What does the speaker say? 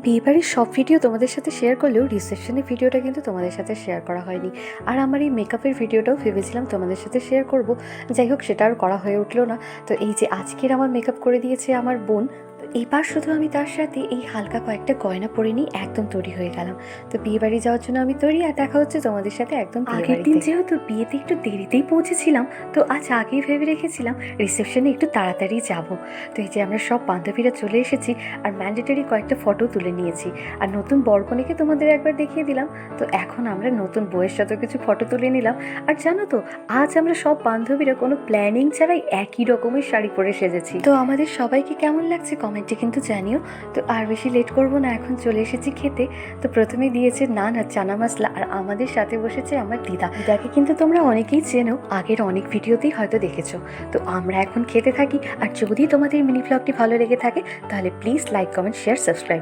বিয়েবাড়ির সব ভিডিও তোমাদের সাথে শেয়ার করলেও রিসেপশনের ভিডিওটা কিন্তু তোমাদের সাথে শেয়ার করা হয়নি। আর আমার এই মেকআপের ভিডিওটাও ভেবেছিলাম তোমাদের সাথে শেয়ার করব, যাই হোক সেটা আর করা হয়ে উঠলো না। তো এই যে আজকের আমার মেকআপ করে দিয়েছে আমার বোন, তো এবার শুধু আমি তার সাথে এই হালকা কয়েকটা গয়না পরে নিই, একদম তৈরি হয়ে গেলাম। তো বিয়েবাড়ি যাওয়ার জন্য আমি তৈরি, আর দেখা হচ্ছে তোমাদের সাথে একদম আগের দিন। যেহেতু বিয়েতে একটু দেরিতেই পৌঁছেছিলাম, তো আজ আগেই ভেবে রেখেছিলাম রিসেপশনে একটু তাড়াতাড়ি যাব। তো এই যে আমরা সব বান্ধবীরা চলে এসেছি, আর ম্যান্ডেটরি কয়েকটা ফটো তুলে নিয়েছি, আর নতুন বরকনেকে তোমাদের একবার দেখিয়ে দিলাম। তো এখন আমরা নতুন বউয়ের সাথে কিছু ফটো তুলে নিলাম। আর জানো তো, আজ আমরা সব বান্ধবীরা কোনো প্ল্যানিং ছাড়াই একই রকমের শাড়ি পরে সেজেছি। তো আমাদের সবাইকে কেমন লাগছে কমেন্টে কিন্তু জানিও। তো আর বেশি লেট করব না, এখন চলে এসেছি খেতে। তো প্রথমে দিয়েছে নান আর চানা মশলা, আর আমাদের সাথে বসেছে আমার দিদাকে কিন্তু তোমরা অনেকেই চেনো, আগের অনেক ভিডিওতেই হয়তো দেখেছো। তো আমরা এখন খেতে থাকি, আর যদি তোমাদের মিনি ব্লগটি ভালো লেগে থাকে তাহলে please like, comment, share, subscribe.